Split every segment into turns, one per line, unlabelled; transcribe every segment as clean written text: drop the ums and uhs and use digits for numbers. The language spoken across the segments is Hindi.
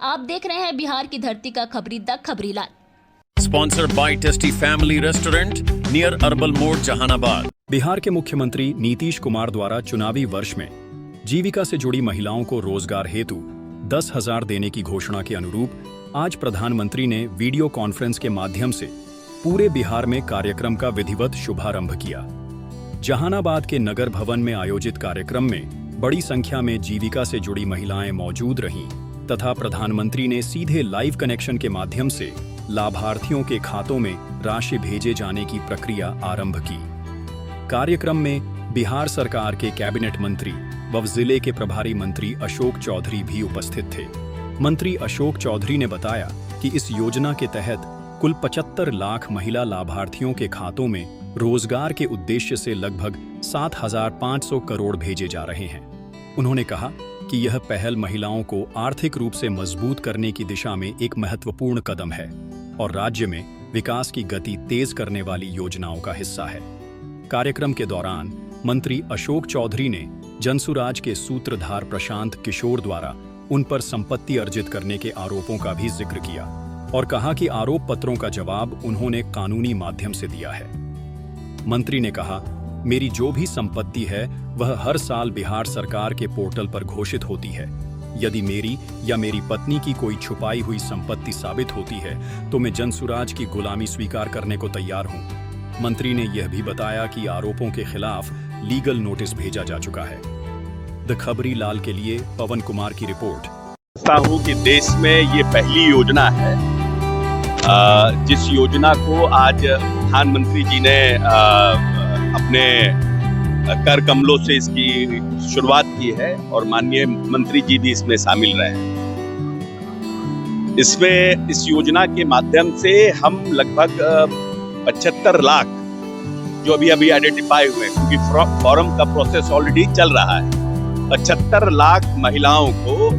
आप देख रहे हैं बिहार की धरती का खबरी द खबरीलाल।
Sponsored by Tasty Family Restaurant near Arbal Moड़, जहानाबाद।
बिहार के मुख्यमंत्री नीतीश कुमार द्वारा चुनावी वर्ष में जीविका से जुड़ी महिलाओं को रोजगार हेतु 10,000 देने की घोषणा के अनुरूप आज प्रधानमंत्री ने वीडियो कॉन्फ्रेंस के माध्यम से पूरे बिहार में कार्यक्रम का विधिवत शुभारंभ किया। जहानाबाद के नगर भवन में आयोजित कार्यक्रम में बड़ी संख्या में जीविका से जुड़ी महिलाएं मौजूद रहीं तथा प्रधानमंत्री ने सीधे लाइव कनेक्शन के माध्यम से लाभार्थियों के खातों में राशि भेजे जाने की प्रक्रिया आरंभ की। कार्यक्रम में बिहार सरकार के कैबिनेट मंत्री व जिले के प्रभारी मंत्री अशोक चौधरी भी उपस्थित थे। मंत्री अशोक चौधरी ने बताया कि इस योजना के तहत कुल 75 लाख महिला लाभार्थियों के खातों में रोजगार के उद्देश्य से लगभग 7,500 करोड़ भेजे जा रहे हैं। उन्होंने कहा कि यह पहल महिलाओं को आर्थिक रूप से मजबूत करने की दिशा में एक महत्वपूर्ण कदम है और राज्य में विकास की गति तेज करने वाली योजनाओं का हिस्सा है। कार्यक्रम के दौरान मंत्री अशोक चौधरी ने जनसुराज के सूत्रधार प्रशांत किशोर द्वारा उन पर संपत्ति अर्जित करने के आरोपों का भी जिक्र किया और कहा कि आरोप पत्रों का जवाब उन्होंने कानूनी माध्यम से दिया है। मंत्री ने कहा, मेरी जो भी संपत्ति है वह हर साल बिहार सरकार के पोर्टल पर घोषित होती है। यदि मेरी या मेरी पत्नी की कोई छुपाई हुई संपत्ति साबित होती है तो मैं जनसुराज की गुलामी स्वीकार करने को तैयार हूं। मंत्री ने यह भी बताया कि आरोपों के खिलाफ लीगल नोटिस भेजा जा चुका है। द खबरीलाल के लिए पवन कुमार की रिपोर्ट।
समझता हूं कि देश में ये पहली योजना है जिस योजना को आज प्रधानमंत्री जी ने अपने कर कमलों से इसकी शुरुआत की है और माननीय मंत्री जी भी इसमें शामिल रहे हैं। इसमें इस योजना के माध्यम से हम लगभग 75 लाख जो अभी आइडेंटिफाई हुए हैं, क्योंकि फॉर्म का प्रोसेस ऑलरेडी चल रहा है, 75 लाख महिलाओं को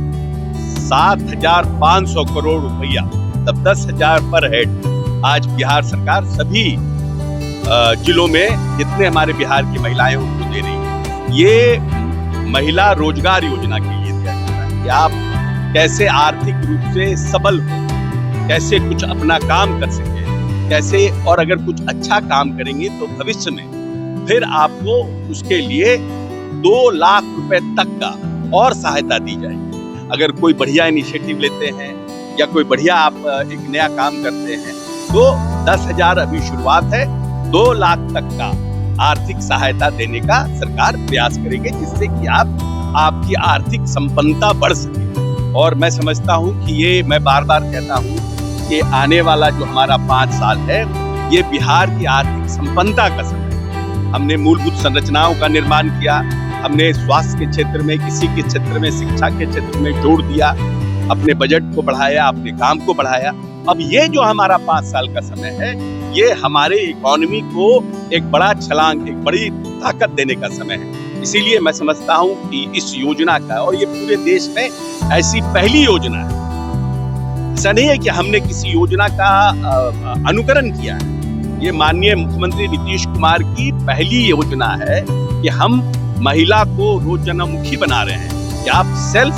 7,500 करोड़ रुपया, तब 10,000 पर हेड आज बिहार सरकार सभी जिलों में जितने हमारे बिहार की महिलाएं उनको दे रही है। ये महिला रोजगार योजना के लिए दिया जाता है कि आप कैसे आर्थिक रूप से सबल हो, कैसे कुछ अपना काम कर सके, कैसे, और अगर कुछ अच्छा काम करेंगे तो भविष्य में फिर आपको उसके लिए 2 लाख रुपए तक का और सहायता दी जाएगी। अगर कोई बढ़िया इनिशिएटिव लेते हैं या कोई बढ़िया आप एक नया काम करते हैं तो 10,000 अभी शुरुआत है, 2 लाख तक का आर्थिक सहायता देने का सरकार प्रयास करेगी, जिससे कि आपकी आर्थिक संपन्नता बढ़ सके। और मैं समझता हूं कि ये मैं बार बार कहता हूं कि आने वाला जो हमारा 5 साल है ये बिहार की आर्थिक संपन्नता का समय है। हमने मूलभूत संरचनाओं का निर्माण किया, हमने स्वास्थ्य के क्षेत्र में, कृषि के क्षेत्र में, शिक्षा के क्षेत्र में जोड़ दिया, अपने बजट को बढ़ाया, अपने काम को बढ़ाया। अब ये जो हमारा 5 साल का समय है ये हमारे इकोनॉमी को एक बड़ा छलांग, एक बड़ी ताकत देने का समय है। इसीलिए मैं समझता हूं कि इस योजना का, और ये पूरे देश में ऐसी पहली योजना है, ऐसा नहीं है कि हमने किसी योजना का अनुकरण किया है। ये माननीय मुख्यमंत्री नीतीश कुमार की पहली योजना है कि हम महिला को रोजगारोन्मुखी बना रहे हैं कि आप सेल्फ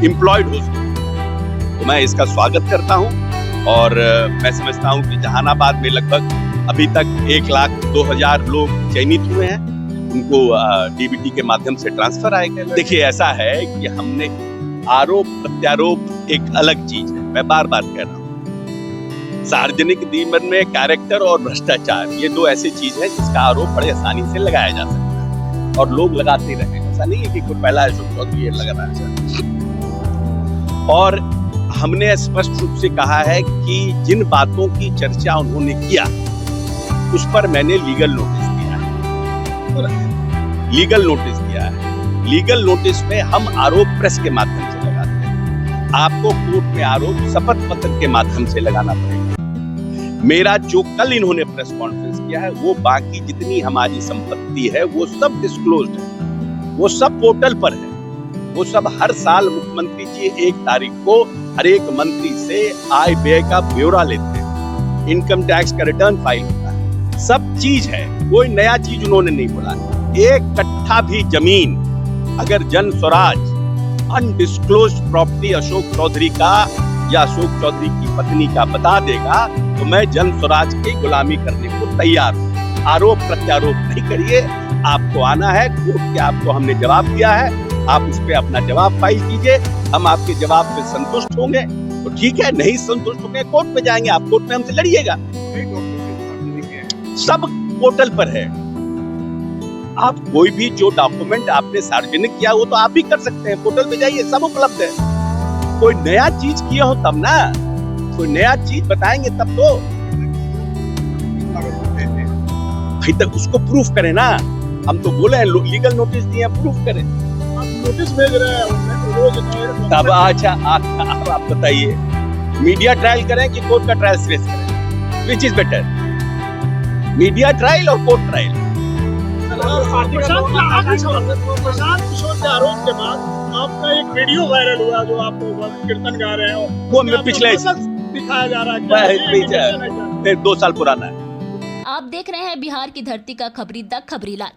एम्प्लॉयड हो सके। तो मैं इसका स्वागत करता हूं और मैं समझता हूं कि जहानाबाद में लगभग अभी तक 1,02,000 लोग चयनित हुए हैं, उनको डीबीटी के माध्यम से ट्रांसफर आएगा। देखिए, ऐसा है कि हमने आरोप प्रत्यारोप एक अलग चीज है, मैं बार बार कह रहा हूं। सार्वजनिक जीवन में कैरेक्टर और भ्रष्टाचार, ये 2 ऐसी चीज है जिसका आरोप बड़े आसानी से लगाया जा सकता है और लोग लगाते रहे। ऐसा नहीं है कि कोई पहला अशोक चौधरी ये लगा रहा है। और हमने स्पष्ट रूप से कहा है कि जिन बातों की चर्चा उन्होंने किया उस पर मैंने लीगल नोटिस दिया है। लीगल नोटिस में हम आरोप प्रेस के माध्यम से लगाते हैं। आपको कोर्ट में आरोप शपथ पत्र के माध्यम से लगाना पड़ेगा। मेरा जो कल इन्होंने प्रेस कॉन्फ्रेंस किया है वो बाकी जितनी हमारी संपत्ति है वो सब डिस्क्लोज्ड है, वो सब पोर्टल पर है, वो सब हर साल मुख्यमंत्री जी 1 तारीख को हर एक मंत्री से आय व्यय का ब्यौरा लेते हैं, इनकम टैक्स का रिटर्न फाइल होता है, सब चीज है, कोई नया चीज उन्होंने नहीं बोला। 1 कट्ठा भी जमीन अगर जन स्वराज अनडिस्क्लोज प्रॉपर्टी अशोक चौधरी का या अशोक चौधरी की पत्नी का बता देगा तो मैं जन स्वराज की गुलामी करने को तैयार हूँ। आरोप प्रत्यारोप नहीं करिए, आपको आना है कोर्ट के, आपको हमने जवाब दिया है, आप उस पर अपना जवाब फाइल कीजिए। हम आपके जवाब पे संतुष्ट होंगे तो ठीक है, नहीं संतुष्ट होंगे कोर्ट में जाएंगे, आप कोर्ट में हमसे लड़िएगा। सब पोर्टल पर है, आप कोई भी जो डॉक्यूमेंट आपने सार्वजनिक किया वो तो आप भी कर सकते हैं, पोर्टल पे जाइए, सब उपलब्ध है। कोई नया चीज किया हो तब ना, कोई नया चीज बताएंगे तब तो भाई तक उसको प्रूफ करें ना। हम तो बोले हैं लीगल नोटिस दिए हैं, प्रूफ करें।
आप नोटिस भेज रहे हैं रोज।
तब अच्छा आप बताइए, मीडिया ट्रायल करें कि कोर्ट का ट्रायल स्ट्रेस करें, which is better, media trial और कोर्ट ट्रायल?
प्रशांत किशोर के आरोप के बाद आपका एक वीडियो वायरल हुआ जो आप कीर्तन गा रहे हो,
वो मैं पिछले
दिखाया जा रहा है,
2 साल पुराना है।
आप देख रहे हैं बिहार की धरती का खबरी द खबरीलाल।